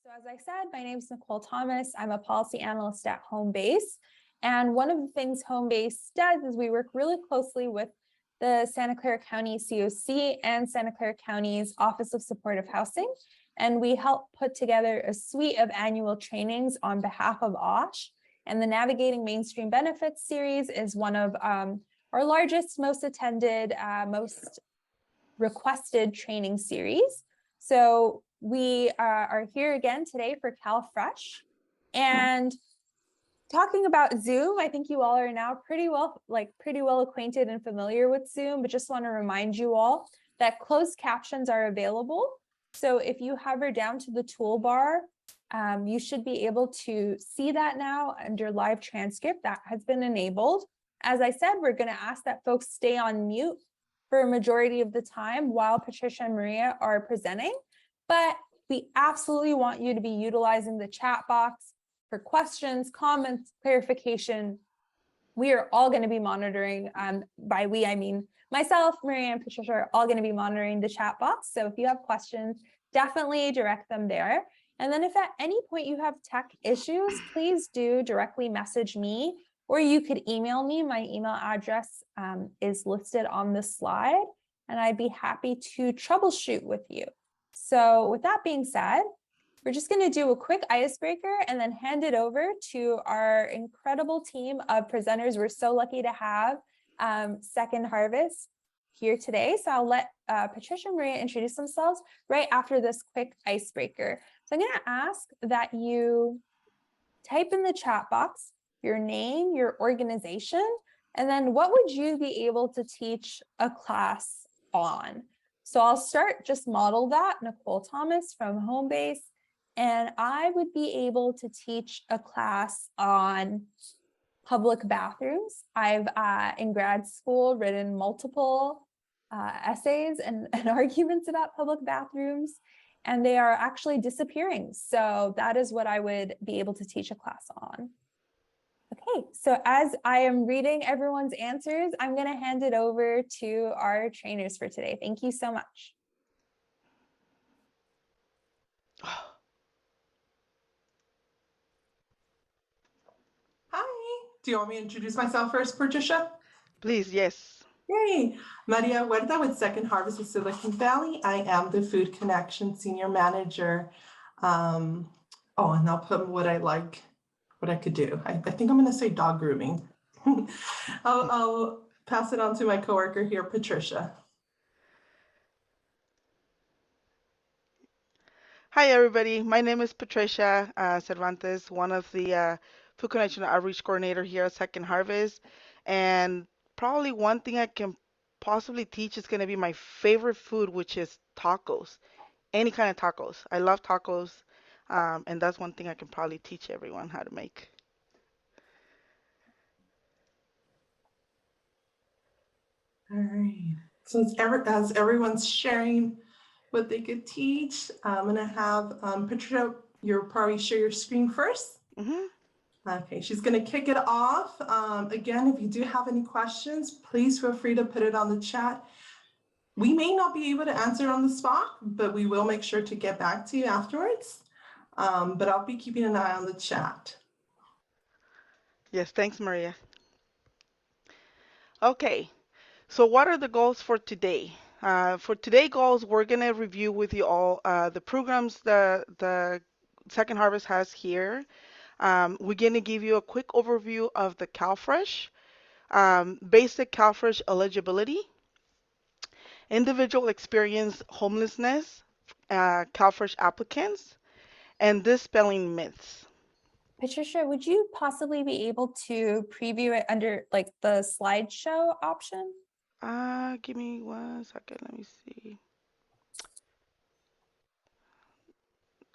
So as I said, my name is Nicole Thomas. I'm a policy analyst at Homebase. And one of the things Homebase does is we work really closely with the Santa Clara County COC and Santa Clara County's Office of Supportive Housing. And we help put together a suite of annual trainings on behalf of OSH. And the Navigating Mainstream Benefits series is one of our largest, most attended, most requested training series. So we are here again today for CalFresh and talking about Zoom. I think you all are now pretty well acquainted and familiar with Zoom, but just want to remind you all that closed captions are available. So if you hover down to the toolbar, you should be able to see that now under live transcript that has been enabled. As I said, we're going to ask that folks stay on mute for a majority of the time while Patricia and Maria are presenting, but we absolutely want you to be utilizing the chat box for questions, comments, clarification. We are all going to be monitoring, by we, I mean myself, Maria, and Patricia are all going to be monitoring the chat box. So if you have questions, definitely direct them there. And then if at any point you have tech issues, please do directly message me, or you could email me. My email address is listed on the slide, and I'd be happy to troubleshoot with you. So with that being said, we're just going to do a quick icebreaker and then hand it over to our incredible team of presenters. We're so lucky to have Second Harvest here today. So I'll let Patricia and Maria introduce themselves right after this quick icebreaker. So I'm going to ask that you type in the chat box your name, your organization, and then what would you be able to teach a class on? So I'll start, just model that, Nicole Thomas from Homebase, and I would be able to teach a class on public bathrooms. I've, in grad school, written multiple essays and arguments about public bathrooms, and they are actually disappearing. So that is what I would be able to teach a class on. Okay, so as I am reading everyone's answers, I'm going to hand it over to our trainers for today. Thank you so much. Hi, do you want me to introduce myself first, Patricia? Please, yes. Yay, Maria Huerta with Second Harvest of Silicon Valley. I am the Food Connection Senior Manager. And I'll put what I like, what I could do. I think I'm going to say dog grooming. I'll pass it on to my coworker here, Patricia. Hi, everybody. My name is Patricia Cervantes, one of the Food Connection Outreach Coordinator here at Second Harvest. And probably one thing I can possibly teach is going to be my favorite food, which is tacos. Any kind of tacos. I love tacos. And that's one thing I can probably teach everyone how to make. All right. So as everyone's sharing what they could teach, I'm going to have Patricia, you'll probably share your screen first. Mm-hmm. Okay, she's going to kick it off. Again, if you do have any questions, please feel free to put it on the chat. We may not be able to answer on the spot, but we will make sure to get back to you afterwards. But I'll be keeping an eye on the chat. Yes, thanks, Maria. Okay, so what are the goals for today? For today's goals, we're going to review with you all the programs that the Second Harvest has here. We're going to give you a quick overview of the CalFresh, basic CalFresh eligibility, individual experience homelessness, CalFresh applicants, and dispelling myths. Patricia, would you possibly be able to preview it under like the slideshow option? Give me 1 second. Let me see.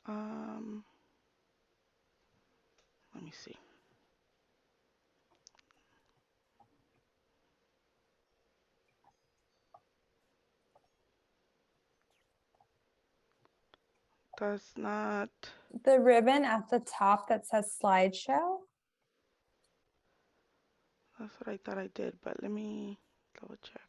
Let me see. Does not. The ribbon at the top that says slideshow? That's what I thought I did, but let me double check.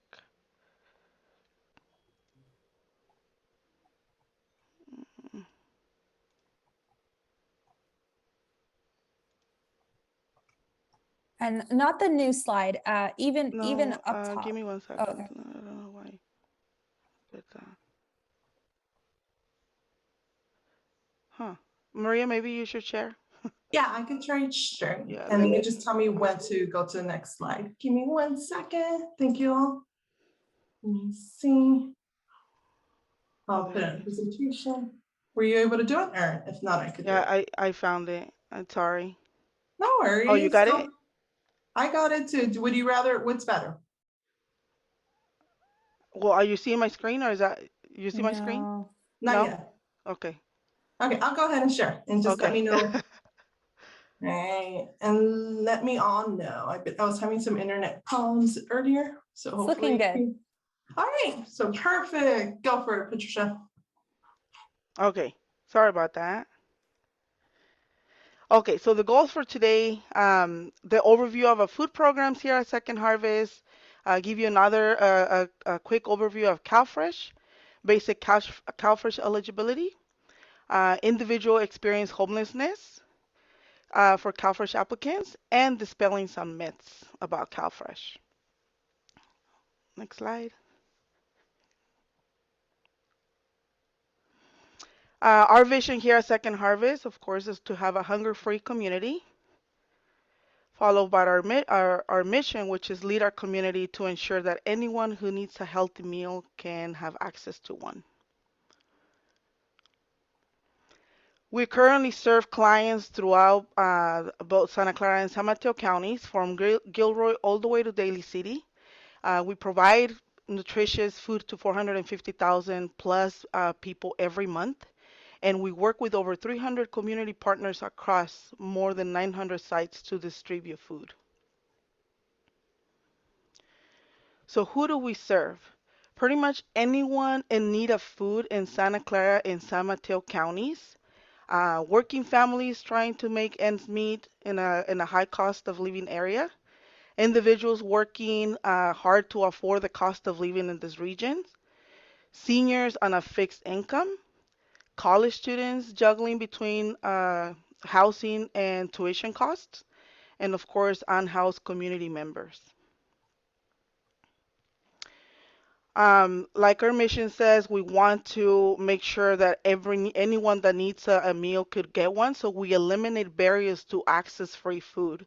And not the new slide, even No, up top. give me 1 Oh, second. okay. I don't know why. Did that. Huh. Maria, maybe you should share. Yeah, I can try it, sure. Yeah, And let you me. just tell me when to go to the next slide. Give me 1 second. Thank you all. Let me see. I'll put in a presentation. Were you able to do it? Or if not, I could do Yeah, it. I found it. I'm sorry. No Oh, you worries. got it? I got it too. Would you rather, what's better? Well, are you seeing my screen or is that you see my screen? No. Not No? yet. Okay. Okay, I'll go ahead and share and just let Okay. me know. Right, and let me all know. I was having some internet problems earlier, so It's looking hopefully. good. All right, so perfect. Go for it, Patricia. Okay. Sorry about that. Okay, so the goals for today, the overview of our food programs here at Second Harvest, give you another a quick overview of CalFresh, basic CalFresh eligibility, individual experience homelessness for CalFresh applicants, and dispelling some myths about CalFresh. Next slide. Our vision here at Second Harvest, of course, is to have a hunger-free community, followed by our mission, which is lead our community to ensure that anyone who needs a healthy meal can have access to one. We currently serve clients throughout both Santa Clara and San Mateo counties, from Gilroy all the way to Daly City. We provide nutritious food to 450,000 plus people every month, and we work with over 300 community partners across more than 900 sites to distribute food. So who do we serve? Pretty much anyone in need of food in Santa Clara and San Mateo counties. Working families trying to make ends meet in a high cost of living area. Individuals working hard to afford the cost of living in this region. Seniors on a fixed income. College students juggling between housing and tuition costs. And of course, unhoused community members. Like our mission says, we want to make sure that anyone that needs a meal could get one. So we eliminate barriers to access free food.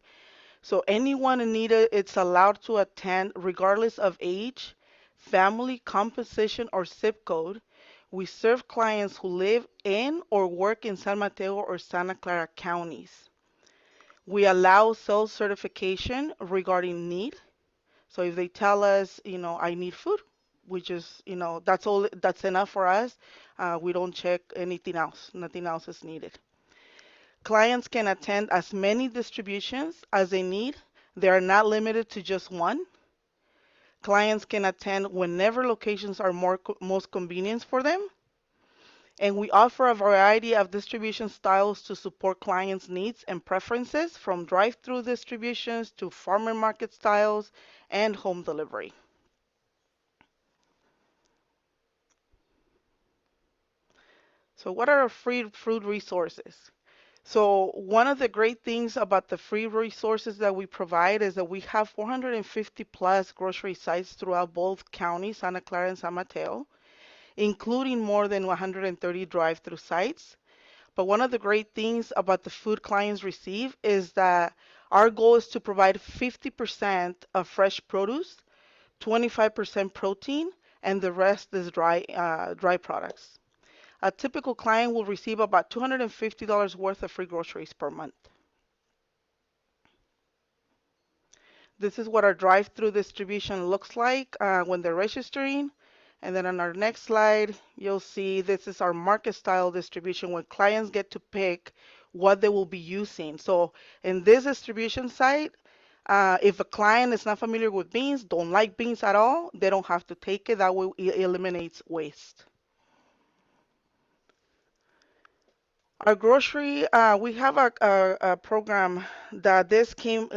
So anyone in need, it's allowed to attend regardless of age, family composition, or zip code. We serve clients who live in or work in San Mateo or Santa Clara counties. We allow self-certification regarding need. So if they tell us, I need food, we just, that's all, that's enough for us. We don't check anything else. Nothing else is needed. Clients can attend as many distributions as they need. They are not limited to just one. Clients can attend whenever locations are most convenient for them. And we offer a variety of distribution styles to support clients' needs and preferences, from drive-through distributions to farmer market styles and home delivery. So what are our free food resources? So one of the great things about the free resources that we provide is that we have 450 plus grocery sites throughout both counties, Santa Clara and San Mateo, including more than 130 drive-through sites. But one of the great things about the food clients receive is that our goal is to provide 50% of fresh produce, 25% protein, and the rest is dry products. A typical client will receive about $250 worth of free groceries per month. This is what our drive-through distribution looks like when they're registering. And then on our next slide, you'll see this is our market style distribution, where clients get to pick what they will be using. So in this distribution site, if a client is not familiar with beans, don't like beans at all, they don't have to take it. That way it eliminates waste. Our grocery, we have a program that this came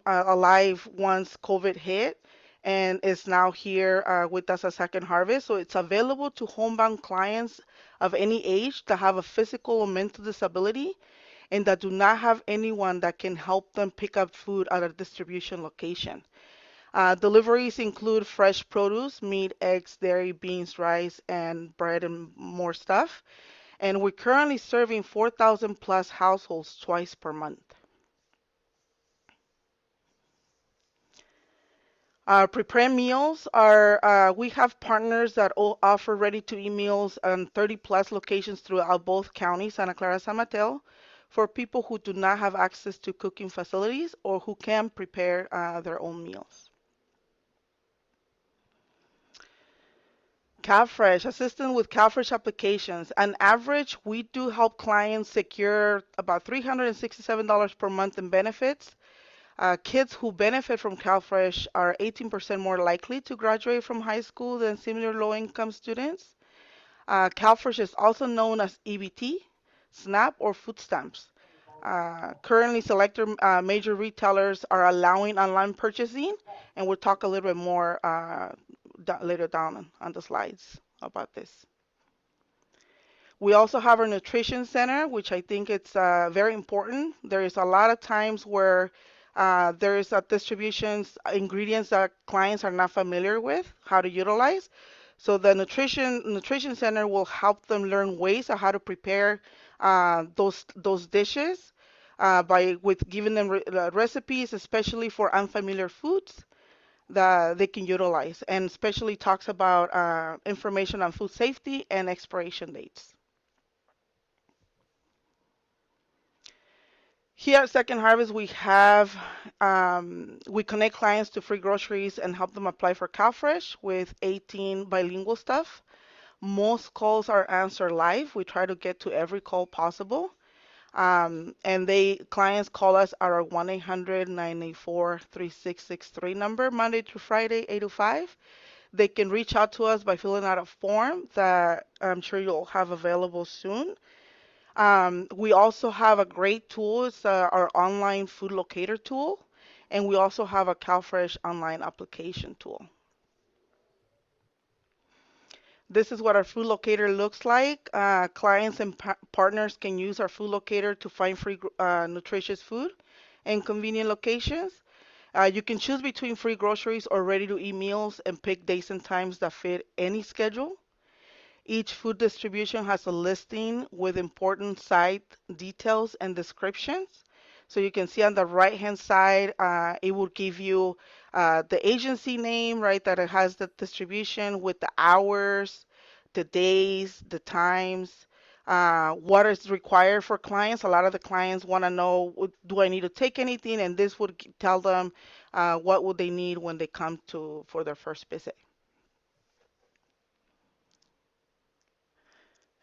alive once COVID hit, and is now here with us at Second Harvest. So it's available to homebound clients of any age that have a physical or mental disability, and that do not have anyone that can help them pick up food at a distribution location. Deliveries include fresh produce, meat, eggs, dairy, beans, rice, and bread and more stuff. And we're currently serving 4,000 plus households twice per month. Prepare meals are, we have partners that offer ready-to-eat meals on 30 plus locations throughout both counties, Santa Clara, San Mateo, for people who do not have access to cooking facilities or who can prepare their own meals. CalFresh, assistant with CalFresh applications. On average, we do help clients secure about $367 per month in benefits. Kids who benefit from CalFresh are 18% more likely to graduate from high school than similar low-income students. CalFresh is also known as EBT, SNAP, or food stamps. Currently, selected major retailers are allowing online purchasing, and we'll talk a little bit more later down on the slides about this. We also have our nutrition center, which I think it's very important. There is a lot of times where there is a distributions ingredients that clients are not familiar with how to utilize. So the nutrition center will help them learn ways of how to prepare those dishes by with giving them recipes, especially for unfamiliar foods that they can utilize, and especially talks about information on food safety and expiration dates. Here at Second Harvest, we connect clients to free groceries and help them apply for CalFresh with 18 bilingual staff. Most calls are answered live. We try to get to every call possible. And clients call us at our 1-800-984-3663 number, Monday through Friday, 8 to 5. They can reach out to us by filling out a form that I'm sure you'll have available soon. We also have a great tool. It's our online food locator tool. And we also have a CalFresh online application tool. This is what our food locator looks like. Clients and partners can use our food locator to find free nutritious food in convenient locations. You can choose between free groceries or ready-to-eat meals and pick days and times that fit any schedule. Each food distribution has a listing with important site details and descriptions. So you can see on the right-hand side, it will give you the agency name, right, that it has the distribution with the hours, the days, the times, what is required for clients. A lot of the clients want to know, do I need to take anything? And this would tell them what would they need when they come for their first visit.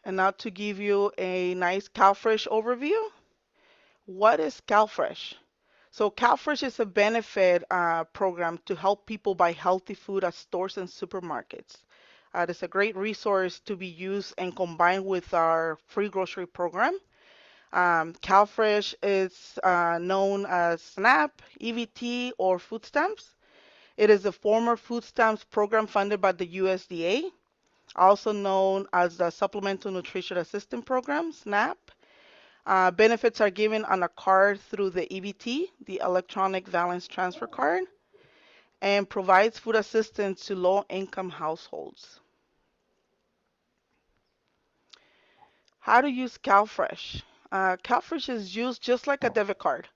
And now to give you a nice CalFresh overview. What is CalFresh? So CalFresh is a benefit program to help people buy healthy food at stores and supermarkets. It's a great resource to be used and combined with our free grocery program. CalFresh is known as SNAP, EBT, or food stamps. It is a former food stamps program funded by the USDA, also known as the Supplemental Nutrition Assistance Program, SNAP. Benefits are given on a card through the EBT, the Electronic Balance Transfer Card, and provides food assistance to low-income households. How to use CalFresh. CalFresh is used just like a debit card.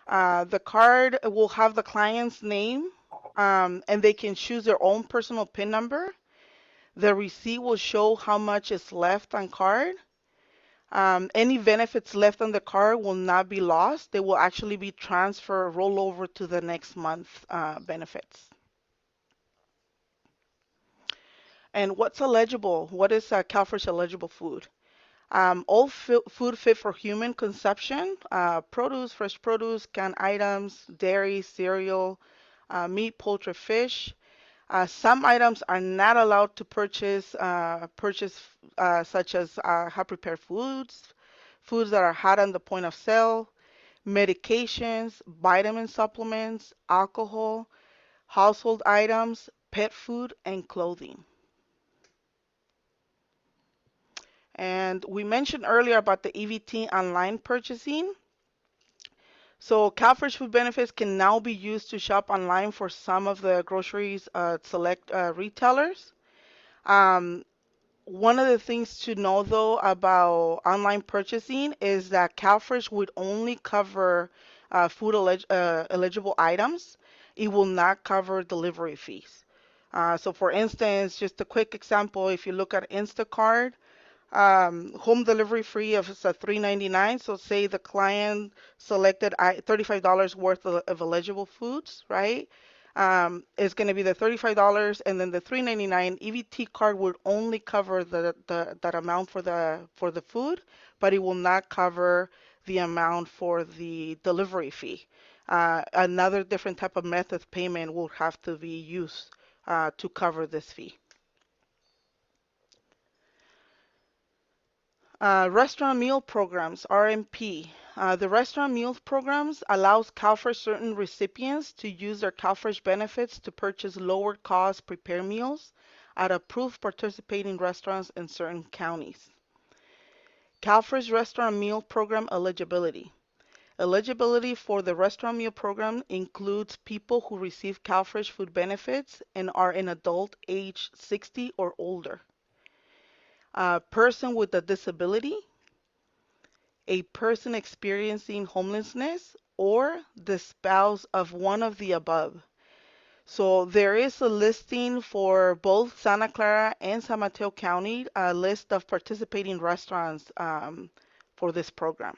The card will have the client's name, and they can choose their own personal PIN number. The receipt will show how much is left on card. Any benefits left on the card will not be lost. They will actually be transferred, roll over to the next month benefits. And what's eligible? What is CalFresh eligible food? All food fit for human consumption, produce, fresh produce, canned items, dairy, cereal, meat, poultry, fish. Some items are not allowed to purchase, such as hot prepared foods, foods that are hot on the point of sale, medications, vitamin supplements, alcohol, household items, pet food, and clothing. And we mentioned earlier about the EBT online purchasing. So CalFresh food benefits can now be used to shop online for some of the groceries select retailers. Um, One of the things to know though about online purchasing is that CalFresh would only cover eligible items. It will not cover delivery fees. So for instance, just a quick example, if you look at Instacart, home delivery free of it's a $3.99. So say the client selected $35 worth of eligible foods, right? It's going to be the $35 and then the $3.99. EBT card would only cover that amount for the food, but it will not cover the amount for the delivery fee. Another different type of method of payment will have to be used to cover this fee. Restaurant meal programs, RMP. The restaurant meals programs allows CalFresh certain recipients to use their CalFresh benefits to purchase lower cost prepared meals at approved participating restaurants in certain counties. CalFresh restaurant meal program eligibility. Eligibility for the restaurant meal program includes people who receive CalFresh food benefits and are an adult age 60 or older. A person with a disability, a person experiencing homelessness, or the spouse of one of the above. So there is a listing for both Santa Clara and San Mateo County, a list of participating restaurants for this program.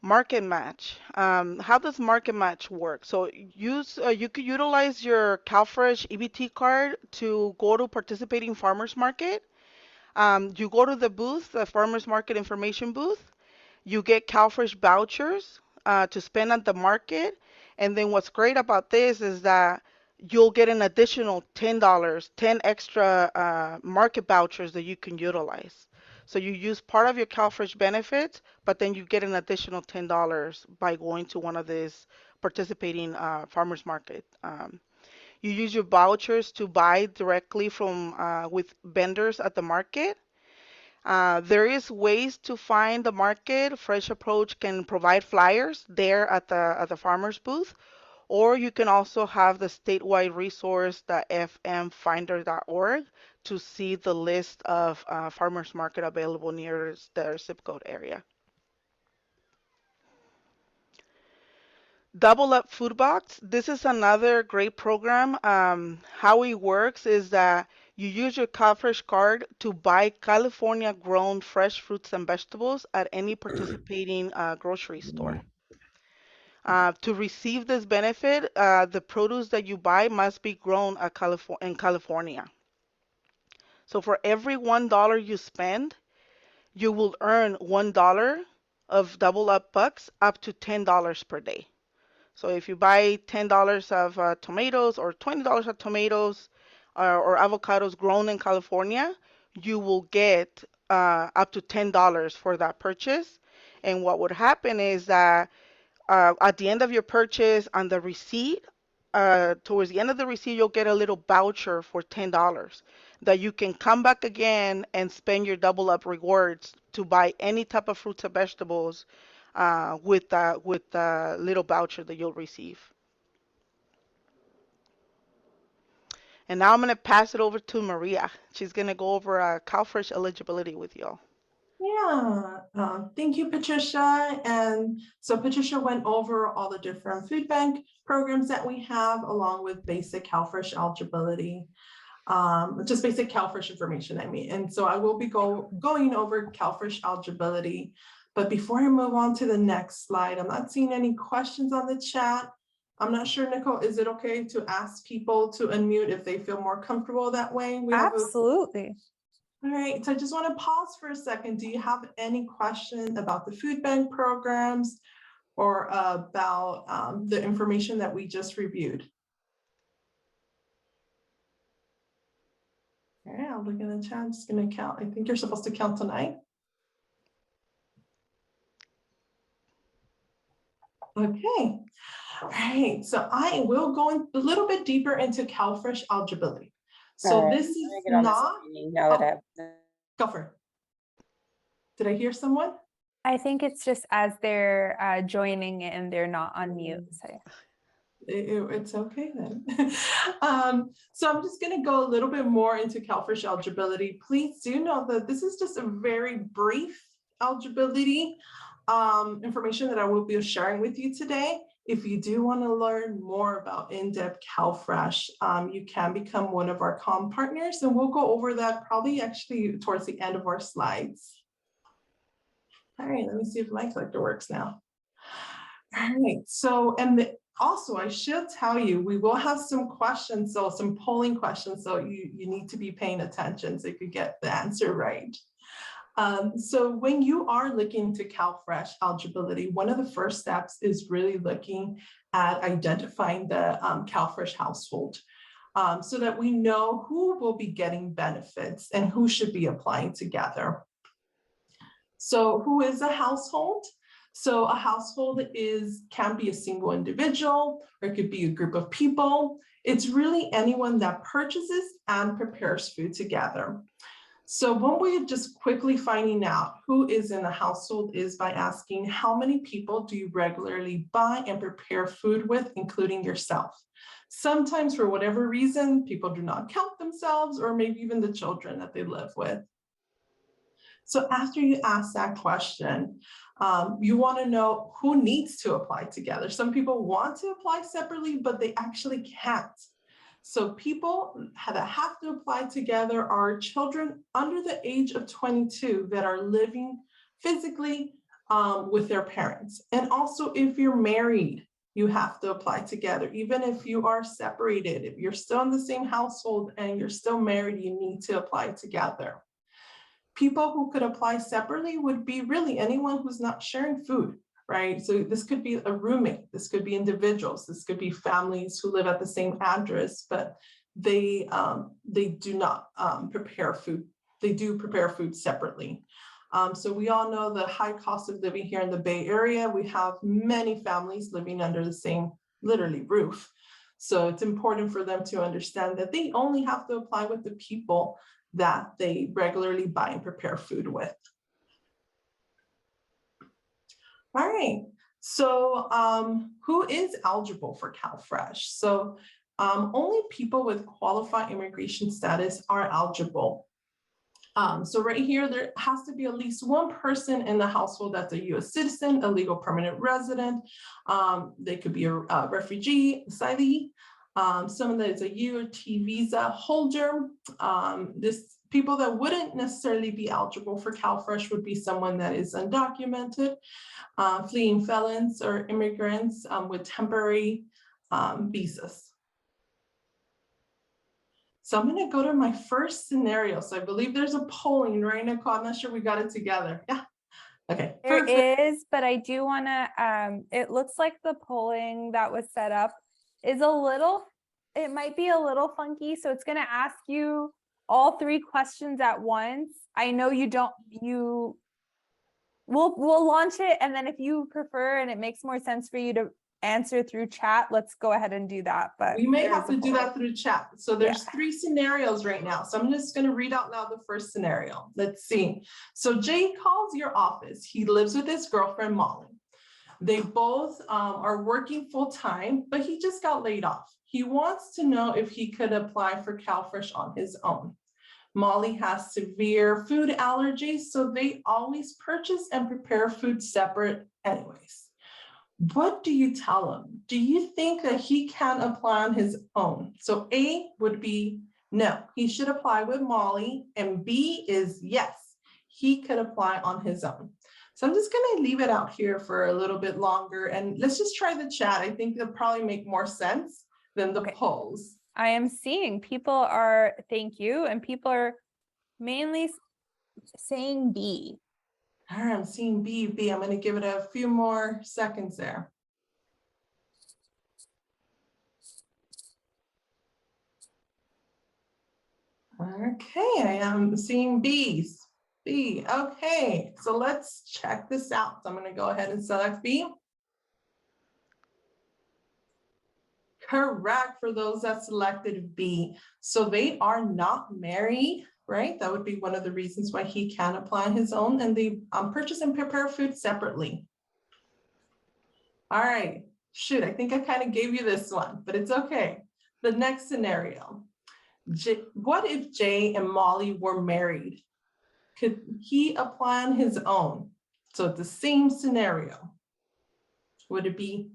Market Match. How does Market Match work? So you could utilize your CalFresh EBT card to go to participating farmers market. You go to the booth, the farmers market information booth. You get CalFresh vouchers to spend at the market. And then what's great about this is that you'll get an additional $10, 10 extra market vouchers that you can utilize. So you use part of your CalFresh benefits, but then you get an additional $10 by going to one of these participating farmers market. You use your vouchers to buy directly from with vendors at the market. There is ways to find the market. Fresh Approach can provide flyers there at the farmers booth, or you can also have the statewide resource, the fmfinder.org, to see the list of farmers market available near their zip code area. Double Up Food Box. This is another great program. How it works is that you use your CalFresh card to buy California grown fresh fruits and vegetables at any participating grocery store. To receive this benefit, the produce that you buy must be grown in California. So for every $1 you spend, you will earn $1 of Double Up bucks up to $10 per day. So if you buy $10 of tomatoes or $20 of tomatoes or avocados grown in California, you will get up to $10 for that purchase. And what would happen is that at the end of your purchase on the receipt, towards the end of the receipt, you'll get a little voucher for $10 that you can come back again and spend your Double Up rewards to buy any type of fruits and vegetables with the little voucher that you'll receive. And now I'm going to pass it over to Maria. She's going to go over CalFresh eligibility with y'all. Yeah, thank you, Patricia. And so Patricia went over all the different food bank programs that we have, along with basic CalFresh eligibility, just basic CalFresh information, I mean. And so I will be going over CalFresh eligibility. But before I move on to the next slide, I'm not seeing any questions on the chat. I'm not sure, Nicole, is it okay to ask people to unmute if they feel more comfortable that way? Absolutely. All right, so I just want to pause for a second. Do you have any questions about the food bank programs or about the information that we just reviewed? All right, I'll look in the chat. I'm just going to count. I think you're supposed to count tonight. Okay. All right, so I will go a little bit deeper into CalFresh eligibility. So this is not. Now that I have Go for it. Did I hear someone? I think it's just as they're joining in, they're not on mute. So It's okay then. So I'm just going to go a little bit more into CalFresh eligibility. Please do know that this is just a very brief eligibility information that I will be sharing with you today. If you do want to learn more about in-depth CalFresh, you can become one of our comm partners, and we'll go over that probably actually towards the end of our slides. All right, let me see if my collector works now. All right, so, also, I should tell you, we will have some questions, so some polling questions, so you need to be paying attention so you could get the answer right. So when you are looking to CalFresh eligibility, one of the first steps is really looking at identifying the CalFresh household so that we know who will be getting benefits and who should be applying together. So who is a household? So a household can be a single individual, or it could be a group of people. It's really anyone that purchases and prepares food together. So one way of just quickly finding out who is in the household is by asking how many people do you regularly buy and prepare food with, including yourself. Sometimes for whatever reason, people do not count themselves or maybe even the children that they live with. So after you ask that question, you want to know who needs to apply together. Some people want to apply separately, but they actually can't. So people that have to apply together are children under the age of 22 that are living physically with their parents. And also if you're married, you have to apply together. Even if you are separated, if you're still in the same household and you're still married, you need to apply together. People who could apply separately would be really anyone who's not sharing food, right? So this could be a roommate, this could be individuals, this could be families who live at the same address, but they do not prepare food. They do prepare food separately. So we all know the high cost of living here in the Bay Area. We have many families living under the same, literally, roof. So it's important for them to understand that they only have to apply with the people that they regularly buy and prepare food with. All right, so who is eligible for CalFresh? So only people with qualified immigration status are eligible. So right here, there has to be at least one person in the household that's a US citizen, a legal permanent resident. They could be a refugee, asylee, someone that is a UT visa holder. People that wouldn't necessarily be eligible for CalFresh would be someone that is undocumented, fleeing felons, or immigrants with temporary visas. So I'm going to go to my first scenario. So I believe there's a polling, right, Nicole? I'm not sure we got it together. Yeah. Okay. there is, but I do want to, it looks like the polling that was set up is it might be a little funky. So it's going to ask you all three questions at once. I know we'll launch it. And then if you prefer and it makes more sense for you to answer through chat, let's go ahead and do that. But we may have to do that through chat. So there's three scenarios right now. So I'm just going to read out loud the first scenario. Let's see. So Jay calls your office. He lives with his girlfriend, Molly. They both are working full time, but he just got laid off. He wants to know if he could apply for CalFresh on his own. Molly has severe food allergies, so they always purchase and prepare food separate anyways. What do you tell him? Do you think that he can apply on his own? So A would be no, he should apply with Molly, and B is yes, he could apply on his own. So I'm just going to leave it out here for a little bit longer, and let's just try the chat. I think that'll probably make more sense than the polls. I am seeing thank you, and people are mainly saying B. All right, I'm seeing B. I'm going to give it a few more seconds there. Okay, I am seeing B's. B, okay, so let's check this out. So I'm going to go ahead and select B. Correct for those that selected B. So they are not married, right? That would be one of the reasons why he can apply on his own, and they purchase and prepare food separately. All right, shoot, I think I kind of gave you this one, but it's okay. The next scenario, what if Jay and Molly were married? Could he apply on his own? So it's the same scenario. Would it be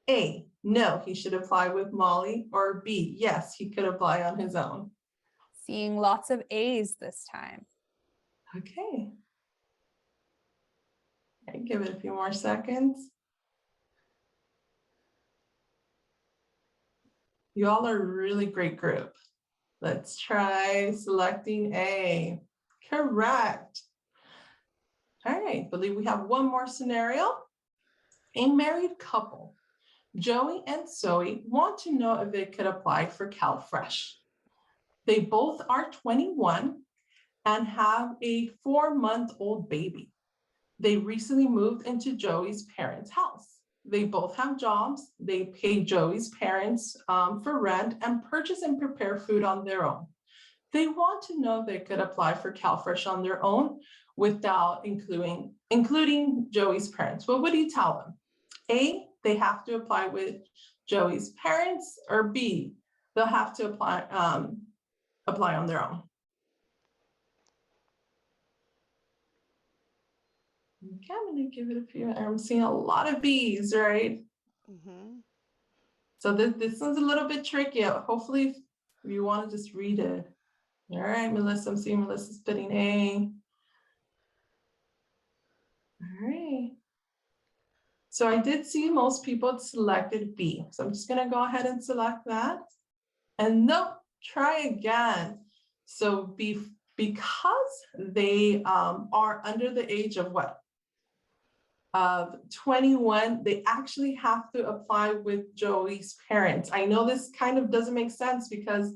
A, no, he should apply with Molly, or B, yes, he could apply on his own? Seeing lots of A's this time. Okay. I give it a few more seconds. You all are a really great group. Let's try selecting A. Correct. All right, I believe we have one more scenario. A married couple, Joey and Zoe, want to know if they could apply for CalFresh. They both are 21 and have a 4-month-old baby. They recently moved into Joey's parents' house. They both have jobs. They pay Joey's parents for rent and purchase and prepare food on their own. They want to know if they could apply for CalFresh on their own without including Joey's parents. What would you tell them? A, they have to apply with Joey's parents, or B, they'll have to apply on their own. Okay, I'm gonna give it a few. I'm seeing a lot of B's, right? Mm-hmm. So this one's a little bit tricky. Hopefully, if you want to just read it. All right, Melissa, I'm seeing Melissa's putting A. All right. So I did see most people selected B. So I'm just gonna go ahead and select that. And nope, try again. So because they are under the age of what? Of 21, they actually have to apply with Joey's parents. I know this kind of doesn't make sense because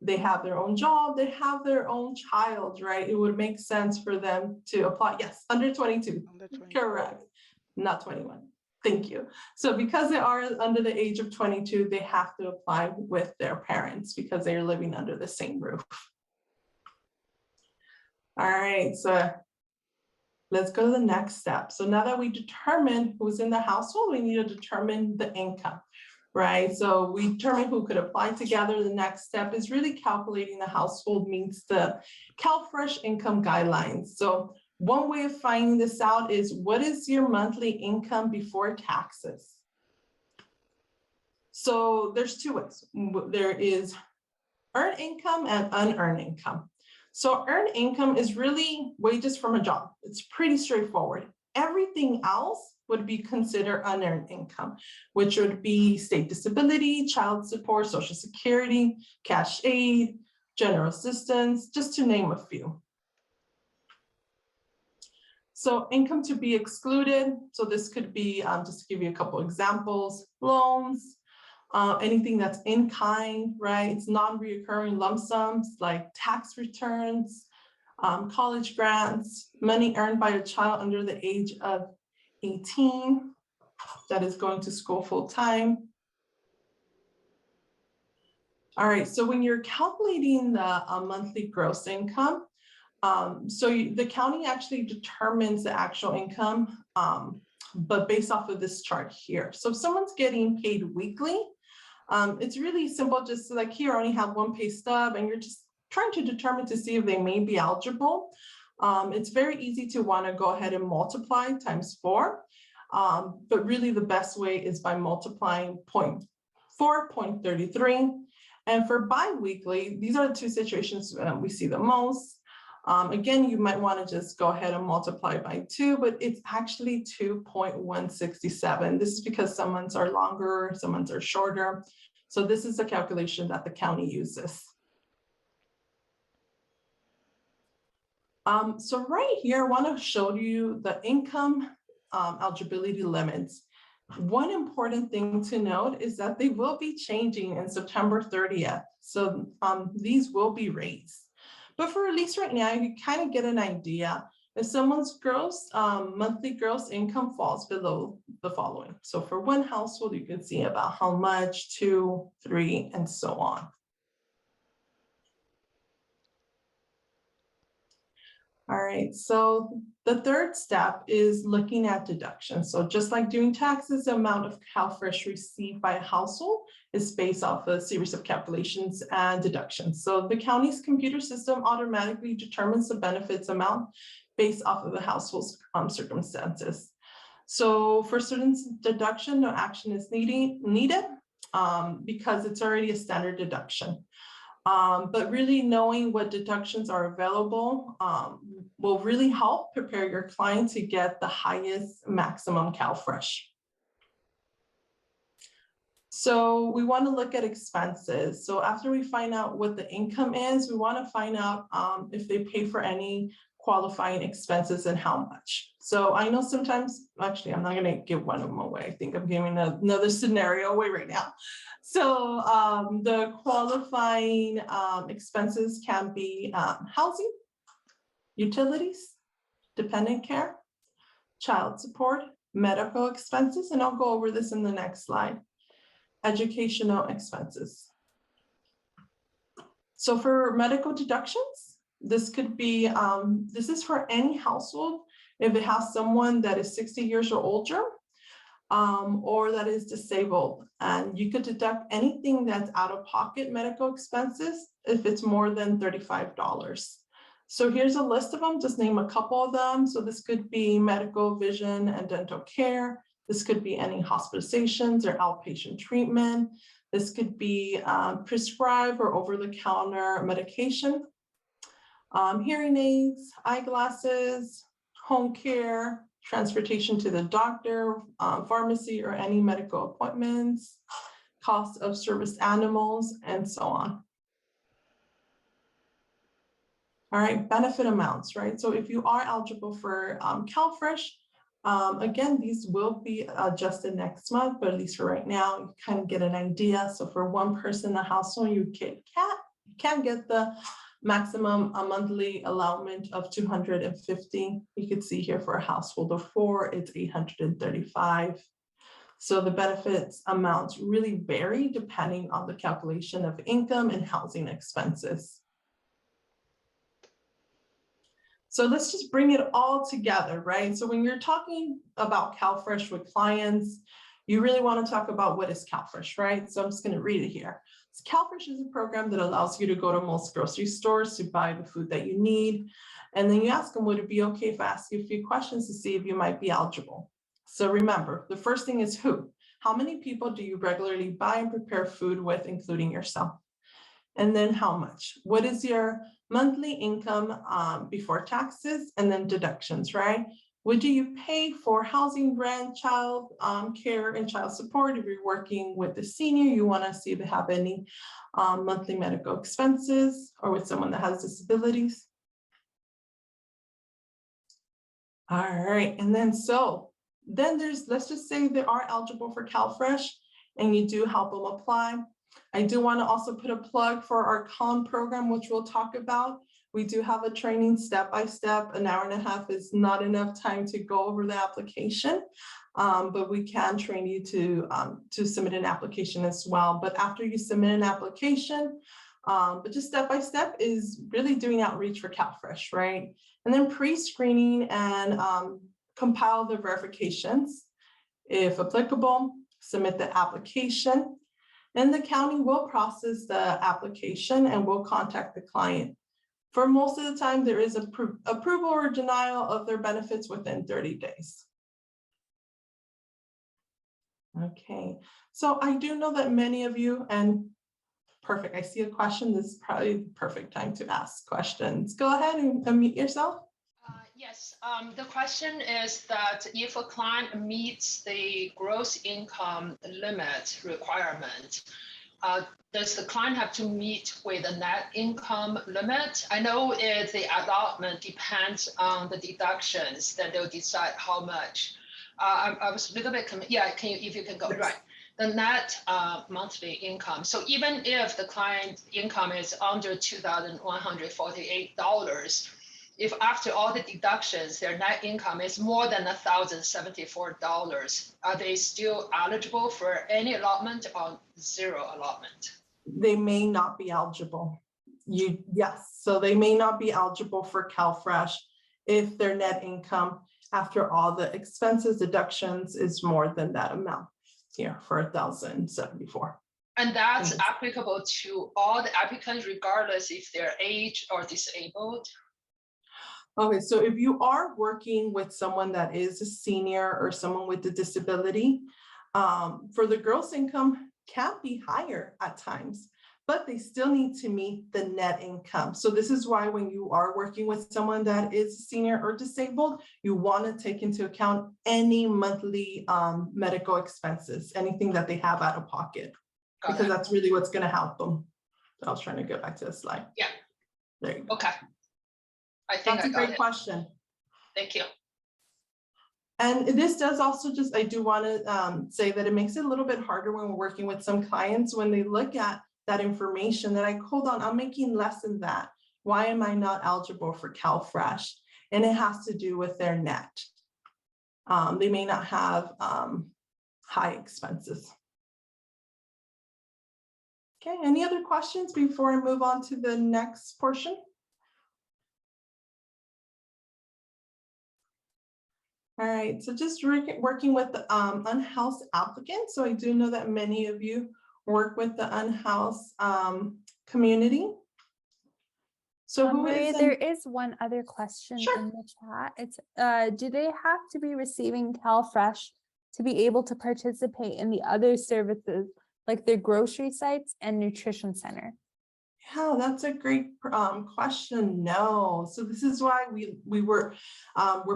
they have their own job, they have their own child, right? It would make sense for them to apply. Yes, under 22. Under 22. Correct, not 21. Thank you. So because they are under the age of 22, they have to apply with their parents because they are living under the same roof. All right, so let's go to the next step. So now that we determined who's in the household, we need to determine the income, right? So we determine who could apply together. The next step is really calculating the household meets the CalFresh income guidelines. So one way of finding this out is, what is your monthly income before taxes? So there's two ways. There is earned income and unearned income. So earned income is really wages from a job. It's pretty straightforward. Everything else would be considered unearned income, which would be state disability, child support, Social Security, cash aid, general assistance, just to name a few. So income to be excluded. So this could be, just to give you a couple examples, loans, anything that's in kind, right? It's non-reoccurring lump sums like tax returns, college grants, money earned by a child under the age of 18 that is going to school full time. All right, so when you're calculating the monthly gross income, the county actually determines the actual income, but based off of this chart here. So if someone's getting paid weekly, it's really simple, just like here, only have one pay stub, and you're just trying to determine to see if they may be eligible. It's very easy to want to go ahead and multiply times 4, but really the best way is by multiplying 0.4, 0.33. And for biweekly, these are the two situations we see the most. Again, you might want to just go ahead and multiply by 2, but it's actually 2.167. This is because some months are longer, some months are shorter. So this is the calculation that the county uses. So right here, I want to show you the income eligibility limits. One important thing to note is that they will be changing in September 30th. So these will be raised. But for at least right now, you kind of get an idea if someone's monthly gross income falls below the following. So for one household, you can see about how much, 2, 3, and so on. All right, so the third step is looking at deductions. So just like doing taxes, the amount of CalFresh received by a household is based off a series of calculations and deductions. So the county's computer system automatically determines the benefits amount based off of the household's circumstances. So for students deduction, no action is needed because it's already a standard deduction. But really knowing what deductions are available will really help prepare your client to get the highest maximum CalFresh. So we want to look at expenses. So after we find out what the income is, we want to find out if they pay for any qualifying expenses and how much. So I know sometimes, actually, I'm not going to give one of them away. I think I'm giving another scenario away right now. So the qualifying expenses can be housing, utilities, dependent care, child support, medical expenses, and I'll go over this in the next slide. Educational expenses. So for medical deductions, this could be, this is for any household if it has someone that is 60 years or older, or that is disabled. And you could deduct anything that's out-of-pocket medical expenses if it's more than $35. So here's a list of them, just name a couple of them. So this could be medical, vision, and dental care. This could be any hospitalizations or outpatient treatment. This could be prescribed or over-the-counter medication, hearing aids, eyeglasses, home care, transportation to the doctor, pharmacy, or any medical appointments, cost of service animals, and so on. All right, benefit amounts, right? So if you are eligible for CalFresh, again, these will be adjusted next month, but at least for right now, you kind of get an idea. So for one person in the household, you can get the maximum monthly allowance of $250. You can see here for a household of 4, it's $835. So the benefits amounts really vary depending on the calculation of income and housing expenses. So let's just bring it all together, right? So when you're talking about CalFresh with clients, you really want to talk about what is CalFresh, right? So I'm just going to read it here. So CalFresh is a program that allows you to go to most grocery stores to buy the food that you need. And then you ask them, would it be okay if I ask you a few questions to see if you might be eligible? So remember, the first thing is who? How many people do you regularly buy and prepare food with, including yourself? And then how much? What is your monthly income before taxes and then deductions, right? What do you pay for housing, rent, child care, and child support? If you're working with a senior, you want to see if they have any monthly medical expenses, or with someone that has disabilities. All right, and then let's just say they are eligible for CalFresh and you do help them apply. I do want to also put a plug for our CALM program, which we'll talk about. We do have a training step-by-step. An hour and a half is not enough time to go over the application, but we can train you to submit an application as well. But after you submit an application, but just step-by-step is really doing outreach for CalFresh, right? And then pre-screening and compile the verifications. If applicable, submit the application. And the county will process the application and will contact the client. For most of the time, there is approval or denial of their benefits within 30 days. Okay, so I do know that many of you, and perfect, I see a question. This is probably the perfect time to ask questions. Go ahead and unmute yourself. Yes, the question is that if a client meets the gross income limit requirement, does the client have to meet with a net income limit? I know the allotment depends on the deductions, that they'll decide how much. I was a little bit, yeah, if you can go, right. The net monthly income. So even if the client income is under $2,148, if after all the deductions, their net income is more than $1,074, are they still eligible for any allotment or zero allotment? They may not be eligible. Yes, so they may not be eligible for CalFresh if their net income after all the expenses deductions is more than that amount here for 1,074. And that's applicable to all the applicants, regardless if they're aged or disabled? Okay, so if you are working with someone that is a senior or someone with a disability, for the gross income can be higher at times, but they still need to meet the net income. So this is why when you are working with someone that is senior or disabled, you want to take into account any monthly medical expenses, anything that they have out of pocket, because that's really what's going to help them. I was trying to go back to the slide. Yeah. There you go. Okay. I think That's a great question. Thank you. And this does also just, I do want to say that it makes it a little bit harder when we're working with some clients when they look at that information that hold on, I'm making less than that. Why am I not eligible for CalFresh? And it has to do with their net. They may not have high expenses. Okay, any other questions before I move on to the next portion? All right, so just working with the unhoused applicant. So I do know that many of you work with the unhoused community. So who Maria, is there is one other question Sure. in the chat. It's do they have to be receiving CalFresh to be able to participate in the other services like their grocery sites and nutrition center? Yeah, that's a great question. No, so this is why we're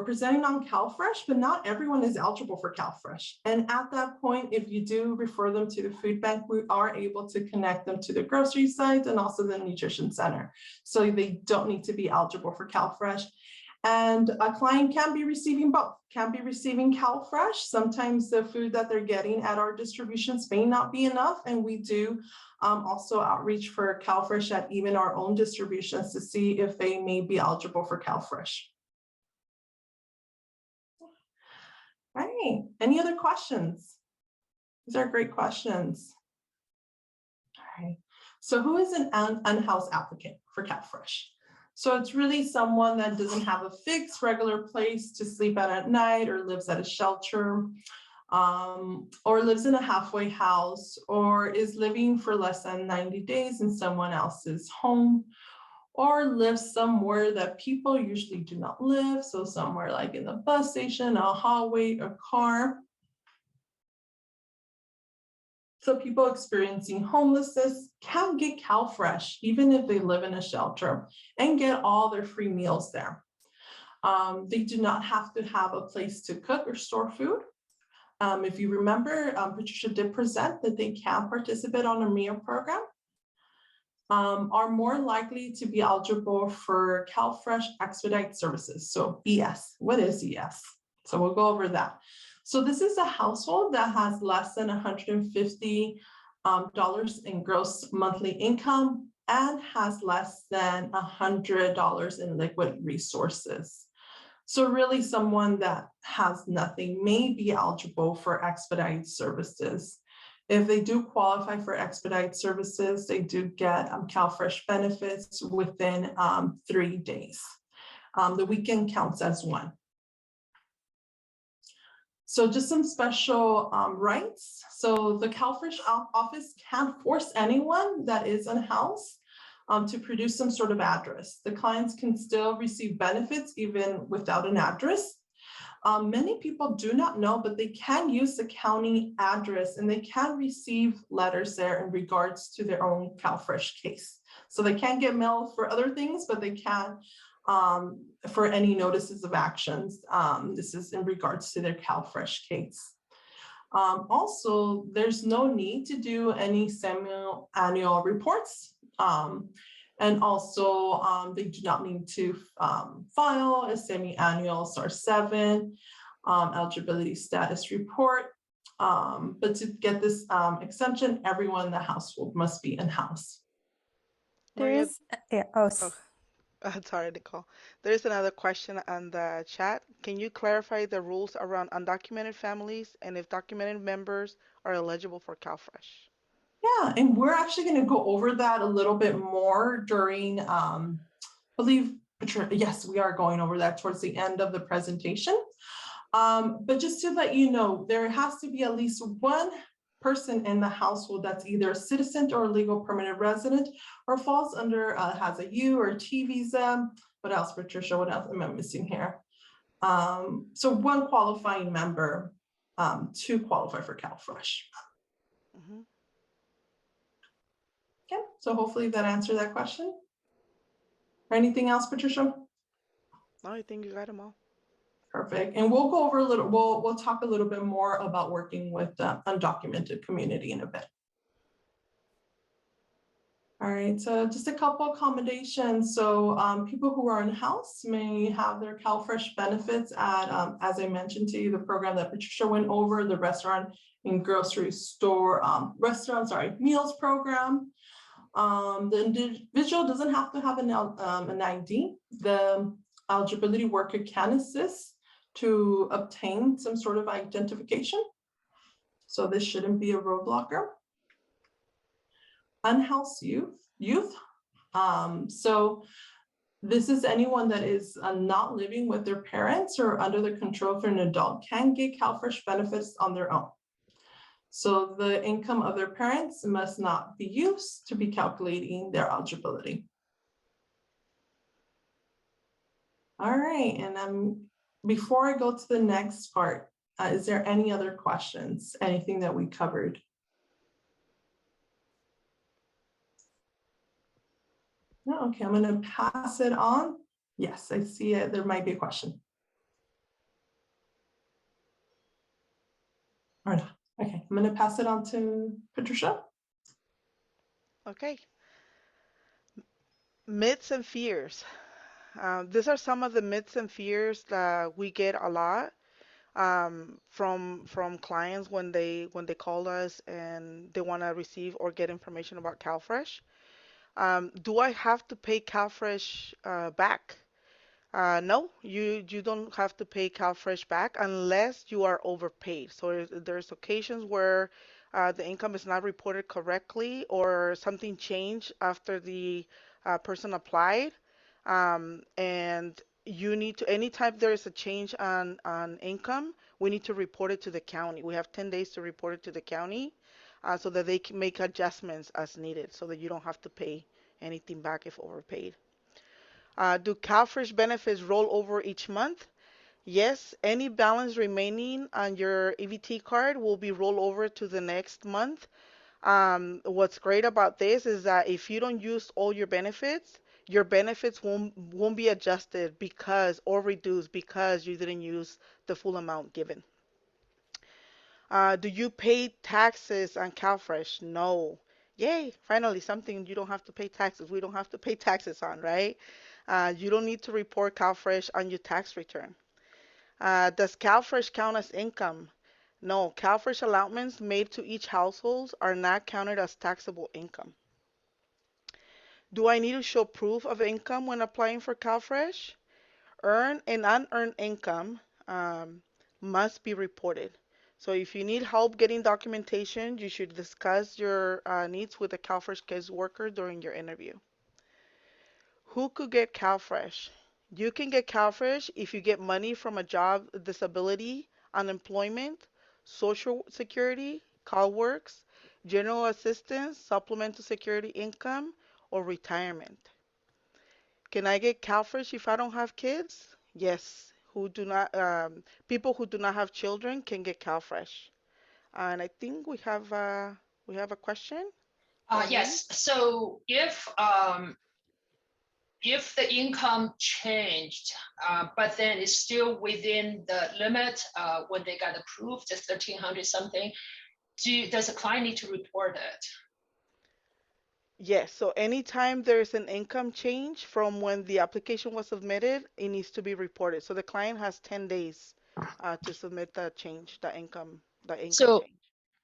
presenting on CalFresh, but not everyone is eligible for CalFresh. And at that point, if you do refer them to the food bank, we are able to connect them to the grocery sites and also the nutrition center. So they don't need to be eligible for CalFresh. And a client can be receiving both, can be receiving CalFresh. Sometimes the food that they're getting at our distributions may not be enough. And we do also outreach for CalFresh at even our own distributions to see if they may be eligible for CalFresh. All right, any other questions? These are great questions. All right, so who is an unhoused applicant for CalFresh? So it's really someone that doesn't have a fixed regular place to sleep at night, or lives at a shelter, or lives in a halfway house, or is living for less than 90 days in someone else's home, or lives somewhere that people usually do not live. So somewhere like in the bus station, a hallway, a car. So people experiencing homelessness can get CalFresh, even if they live in a shelter, and get all their free meals there. They do not have to have a place to cook or store food. If you remember, Patricia did present that they can participate on a meal program, are more likely to be eligible for CalFresh expedite services. So ES, what is ES? So we'll go over that. So this is a household that has less than $150 in gross monthly income and has less than $100 in liquid resources. So really someone that has nothing may be eligible for expedite services. If they do qualify for expedite services, they do get CalFresh benefits within 3 days. The weekend counts as one. So just some special rights. So the CalFresh office can't force anyone that is unhoused to produce some sort of address. The clients can still receive benefits even without an address. Many people do not know, but they can use the county address and they can receive letters there in regards to their own CalFresh case. So they can't get mail for other things, but they can for any notices of actions. This is in regards to their CalFresh case. Also, there's no need to do any semi-annual reports. And also, they do not need to file a semi-annual SAR-7 eligibility status report. But to get this exemption, everyone in the household must be in-house. There Maria, is, yeah, oh, sorry, Nicole. There's another question on the chat. Can you clarify the rules around undocumented families and if documented members are eligible for CalFresh? Yeah, and we're actually going to go over that a little bit more during, I believe Yes, we are going over that towards the end of the presentation. But just to let you know, there has to be at least one person in the household that's either a citizen or a legal permanent resident or falls under, has a U or T visa. What else, Patricia? What else am I missing here? So one qualifying member to qualify for CalFresh. Mm-hmm. Okay, so hopefully that answered that question. Or anything else, Patricia? No, I think you got them all. Perfect. And we'll go over a little, we'll talk a little bit more about working with the undocumented community in a bit. All right, so just a couple accommodations. So people who are in house may have their CalFresh benefits at, as I mentioned to you, the program that Patricia went over, the restaurant and grocery store, meals program. The individual doesn't have to have an ID. The eligibility worker can assist to obtain some sort of identification. So this shouldn't be a roadblocker. Unhoused youth. So this is anyone that is not living with their parents or under the control of an adult can get CalFresh benefits on their own. So the income of their parents must not be used to be calculating their eligibility. All right, and before I go to the next part, is there any other questions? Anything that we covered? No, okay, I'm gonna pass it on. Yes, I see it. There might be a question. Or not. Okay, I'm gonna pass it on to Patricia. Okay. Myths and fears. These are some of the myths and fears that we get a lot from clients when they call us and they want to receive or get information about CalFresh. Do I have to pay CalFresh back? No, you don't have to pay CalFresh back unless you are overpaid. So there's occasions where the income is not reported correctly or something changed after the person applied. And you need to, anytime there is a change on income, we need to report it to the county. We have 10 days to report it to the county so that they can make adjustments as needed so that you don't have to pay anything back if overpaid. Do CalFresh benefits roll over each month? Yes, any balance remaining on your EBT card will be rolled over to the next month. What's great about this is that if you don't use all your benefits won't be adjusted because or reduced because you didn't use the full amount given. Do you pay taxes on CalFresh? No. Yay, finally something you don't have to pay taxes. We don't have to pay taxes on, right? You don't need to report CalFresh on your tax return. Does CalFresh count as income? No, CalFresh allotments made to each household are not counted as taxable income. Do I need to show proof of income when applying for CalFresh? Earned and unearned income must be reported. So if you need help getting documentation, you should discuss your needs with a CalFresh caseworker during your interview. Who could get CalFresh? You can get CalFresh if you get money from a job disability, unemployment, social security, CalWorks, general assistance, supplemental security income, or retirement. Can I get CalFresh if I don't have kids? Yes. People who do not have children can get CalFresh. And I think we have a question. Yes, so if the income changed, but then it's still within the limit when they got approved, the 1,300 something, does the client need to report it? Yes, so anytime there's an income change from when the application was submitted, it needs to be reported. So the client has 10 days to submit the income So change.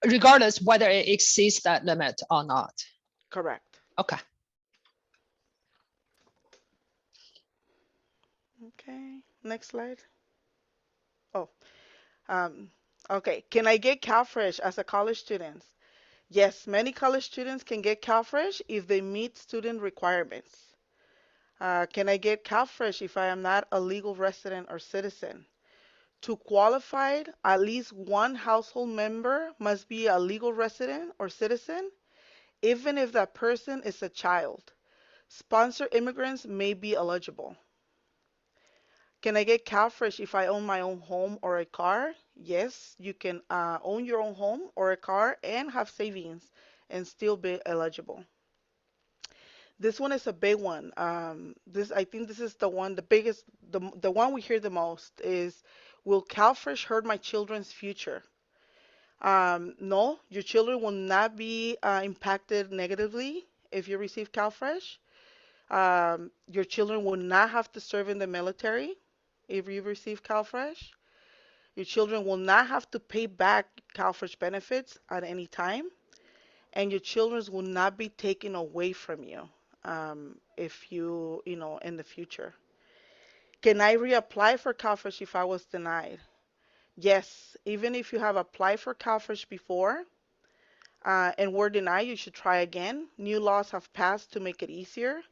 regardless whether it exceeds that limit or not. Correct. Okay. Okay, next slide. Oh, um, okay. Can I get CalFresh as a college student? Yes, many college students can get CalFresh if they meet student requirements. Can I get CalFresh if I am not a legal resident or citizen? To qualify, at least one household member must be a legal resident or citizen, even if that person is a child. Sponsor immigrants may be eligible. Can I get CalFresh if I own my own home or a car? Yes, you can own your own home or a car and have savings and still be eligible. This one is a big one. I think this is the one, the biggest, the one we hear the most is, will CalFresh hurt my children's future? No, your children will not be impacted negatively if you receive CalFresh. Your children will not have to serve in the military if you receive CalFresh. Your children will not have to pay back CalFresh benefits at any time, and your children will not be taken away from you if in the future. Can I reapply for CalFresh if I was denied? Yes, even if you have applied for CalFresh before and were denied, you should try again. New laws have passed to make it easier.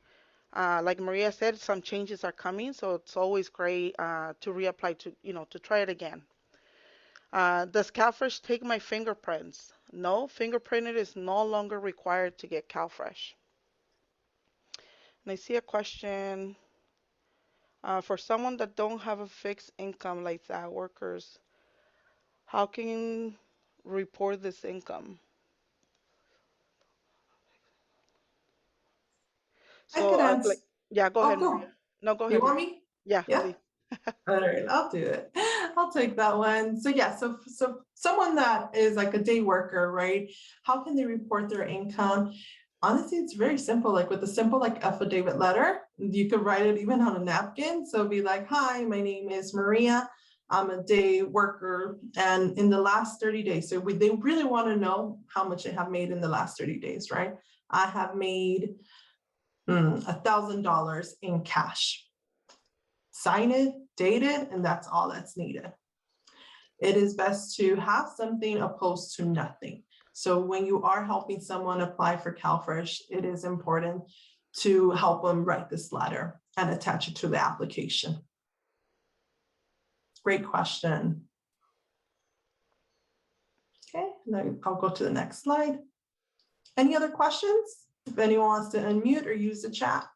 Like Maria said, some changes are coming, so it's always great to reapply to try it again. Does CalFresh take my fingerprints? No, fingerprinting is no longer required to get CalFresh. And I see a question for someone that don't have a fixed income like that, workers, how can you report this income? I could So, answer. yeah, go Oh, ahead, go. Maria. No, go You ahead, want Maria. me? Yeah, Yeah. please. All right, I'll do it. I'll take that one. So yeah, so someone that is like a day worker, right? How can they report their income? Honestly, it's very simple. Like with a simple like affidavit letter, you could write it even on a napkin. So be like, "Hi, my name is Maria. I'm a day worker, and in the last 30 days." So they really want to know how much they have made in the last 30 days, right? I have made $1,000 in cash. Sign it, date it, and that's all that's needed. It is best to have something opposed to nothing. So when you are helping someone apply for CalFresh, it is important to help them write this letter and attach it to the application. Great question. Okay, then I'll go to the next slide. Any other questions? If anyone wants to unmute or use the chat.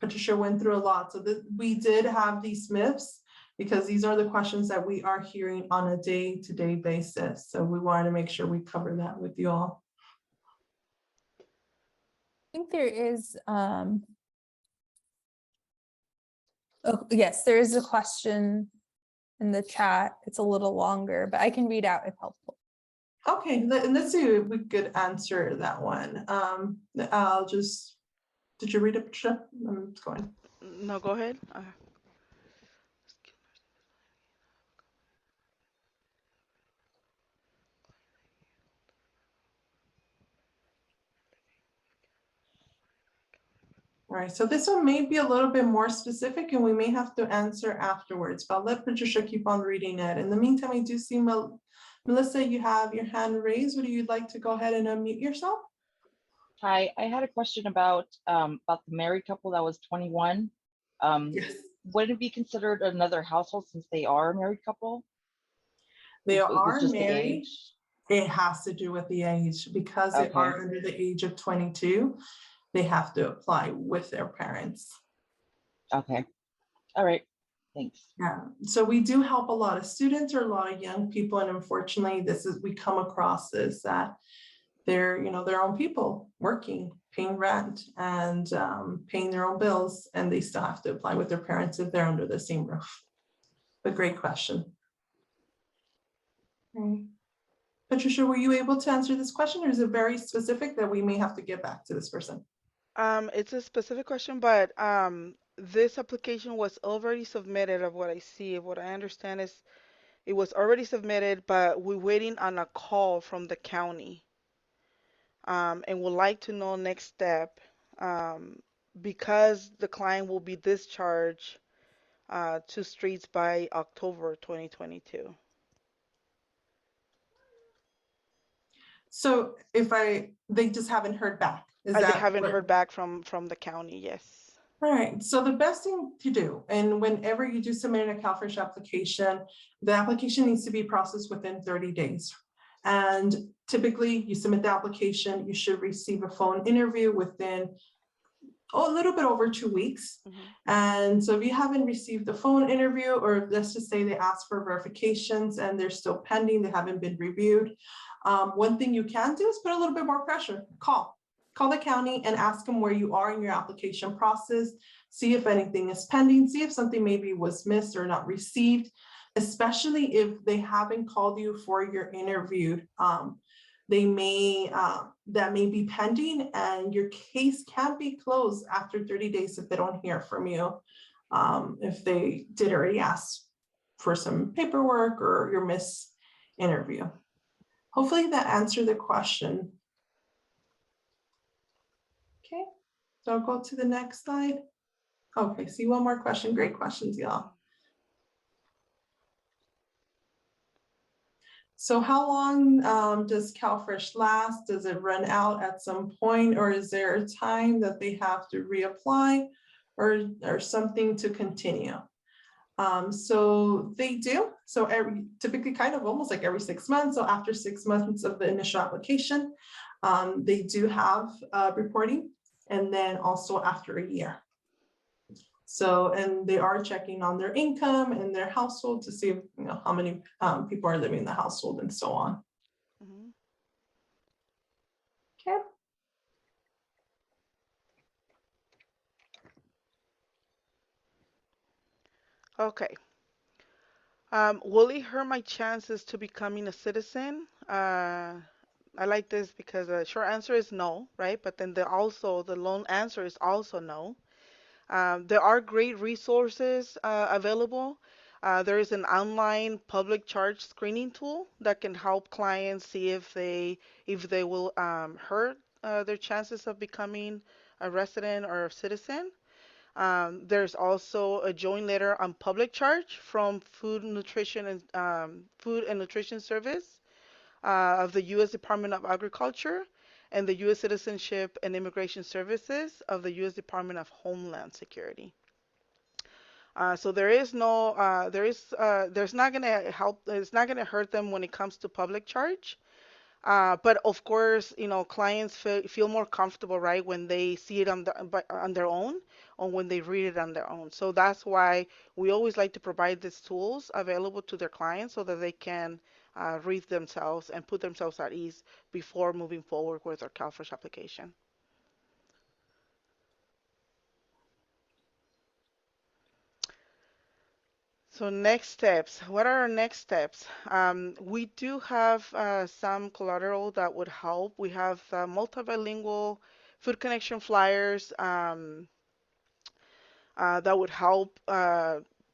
Patricia went through a lot. So we did have these myths because these are the questions that we are hearing on a day-to-day basis. So we wanted to make sure we cover that with you all. I think there is, yes, there is a question in the chat. It's a little longer, but I can read out if helpful. Okay, let's see if we could answer that one. Did you read it, Patricia? I'm just going. No, go ahead. All right, so this one may be a little bit more specific and we may have to answer afterwards, but I'll let Patricia keep on reading it. In the meantime, I do see Melissa, you have your hand raised. Would you like to go ahead and unmute yourself? Hi, I had a question about the married couple that was 21. Yes. Would it be considered another household since they are a married couple? They It was are just the married. age? It has to do with the age because they Okay. are under the age of 22. They have to apply with their parents. Okay. All right. Thanks. Yeah. So we do help a lot of students or a lot of young people, and unfortunately, we come across this that they're their own people working, paying rent, and paying their own bills, and they still have to apply with their parents if they're under the same roof. But great question. Okay. Patricia, were you able to answer this question, or is it very specific that we may have to get back to this person? It's a specific question, but this application was already submitted of what I see. What I understand is it was already submitted, but we're waiting on a call from the county. And would like to know next step because the client will be discharged to streets by October 2022. So they just haven't heard back Is They that haven't what? heard back from the county. Yes. All right, so the best thing to do, and whenever you do submit a CalFresh application, the application needs to be processed within 30 days. And typically you submit the application, you should receive a phone interview within a little bit over 2 weeks. And so if you haven't received the phone interview, or let's just say they ask for verifications and they're still pending, they haven't been reviewed, one thing you can do is put a little bit more pressure. Call the county and ask them where you are in your application process, see if anything is pending, see if something maybe was missed or not received, especially if they haven't called you for your interview. That may be pending, and your case can be closed after 30 days if they don't hear from you. If they did already ask for some paperwork or your missed interview. Hopefully that answered the question. Okay, so I'll go to the next slide. Okay, see one more question. Great questions, y'all. So how long does CalFresh last? Does it run out at some point, or is there a time that they have to reapply or something to continue? So they do. So typically kind of almost like every 6 months. So after 6 months of the initial application, they do have reporting, and then also after a year. So, and they are checking on their income and their household to see, how many people are living in the household and so on. Okay. Okay. Will it hurt my chances to becoming a citizen? I like this because the short answer is no, right? But then the long answer is also no. There are great resources available. There is an online public charge screening tool that can help clients see if they will hurt their chances of becoming a resident or a citizen. There's also a joint letter on public charge from Food and Nutrition Service of the U.S. Department of Agriculture and the U.S. Citizenship and Immigration Services of the U.S. Department of Homeland Security. So there's not gonna help. It's not gonna hurt them when it comes to public charge. But of course, clients feel more comfortable, right, when they see it on their own or when they read it on their own. So that's why we always like to provide these tools available to their clients so that they can read themselves and put themselves at ease before moving forward with their CalFresh application. So next steps. What are our next steps? We do have some collateral that would help. We have multilingual food connection flyers that would help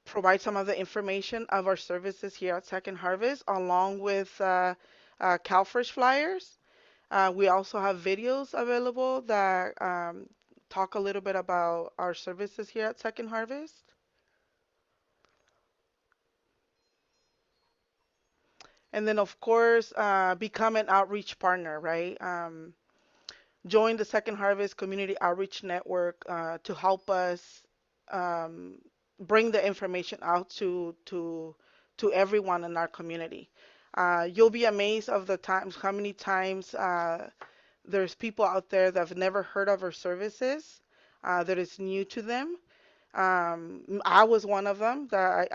provide some of the information of our services here at Second Harvest, along with CalFresh flyers. We also have videos available that talk a little bit about our services here at Second Harvest. And then, of course, become an outreach partner, right? Join the Second Harvest Community Outreach Network to help us bring the information out to everyone in our community. You'll be amazed of the times, how many times there's people out there that have never heard of our services, that is new to them. I was one of them. That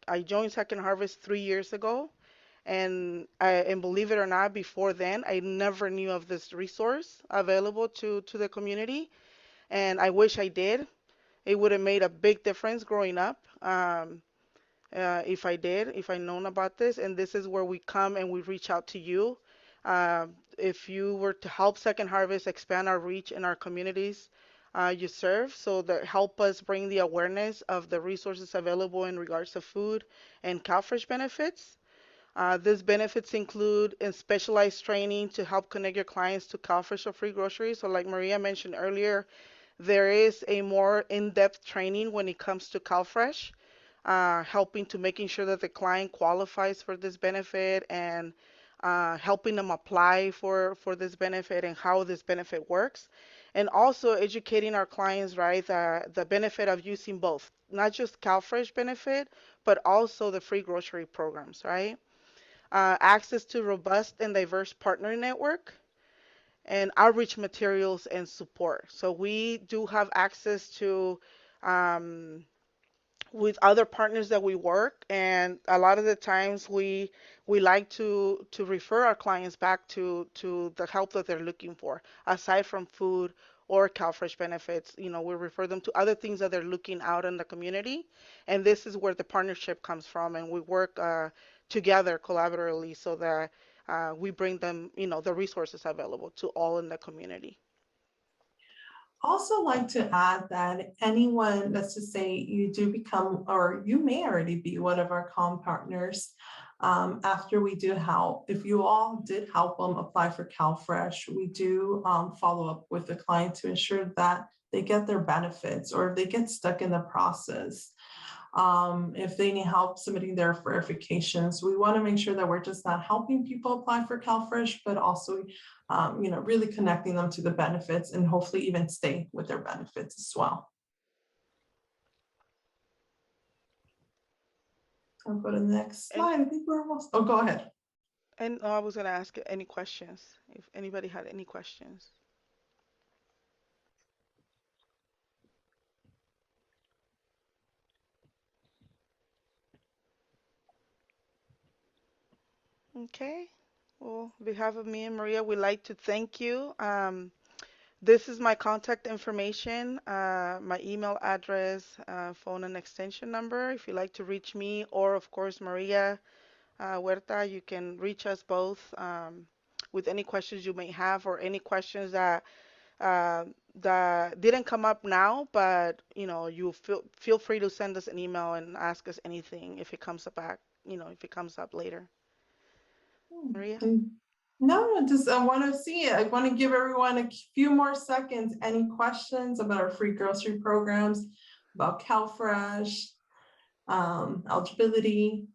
I joined Second Harvest 3 years ago. And believe it or not, before then, I never knew of this resource available to the community. And I wish I did. It would have made a big difference growing up if I known about this. And this is where we come and we reach out to you. If you were to help Second Harvest expand our reach in our communities you serve, so that help us bring the awareness of the resources available in regards to food and CalFresh benefits. These benefits include specialized training to help connect your clients to CalFresh or free groceries. So like Maria mentioned earlier, there is a more in-depth training when it comes to CalFresh, helping to making sure that the client qualifies for this benefit and helping them apply for this benefit and how this benefit works. and also educating our clients, right, the benefit of using both, not just CalFresh benefit, but also the free grocery programs, right? Access to robust and diverse partner network, and outreach materials and support. So we do have access to um, with other partners that we work, and a lot of the times we like to refer our clients back to the help that they're looking for aside from food or CalFresh benefits. We refer them to other things that they're looking out in the community, and this is where the partnership comes from, and we work together collaboratively so that we bring them, the resources available to all in the community. Also like to add that anyone, let's just say you do become, or you may already be one of our comm partners, after we do help, if you all did help them apply for CalFresh, we do follow up with the client to ensure that they get their benefits, or if they get stuck in the process. If they need help submitting their verifications, we want to make sure that we're just not helping people apply for CalFresh, but also, really connecting them to the benefits and hopefully even stay with their benefits as well. I'll go to the next slide. I think we're almost, oh, go ahead. And I was going to ask any questions, if anybody had any questions. Okay. Well, on behalf of me and Maria, we'd like to thank you. This is my contact information, my email address, phone and extension number. If you'd like to reach me, or of course Maria Huerta, you can reach us both with any questions you may have, or any questions that that didn't come up now, but you feel free to send us an email and ask us anything if it comes up back, if it comes up later. Maria? No, just I want to see it. I want to give everyone a few more seconds. Any questions about our free grocery programs, about CalFresh, eligibility?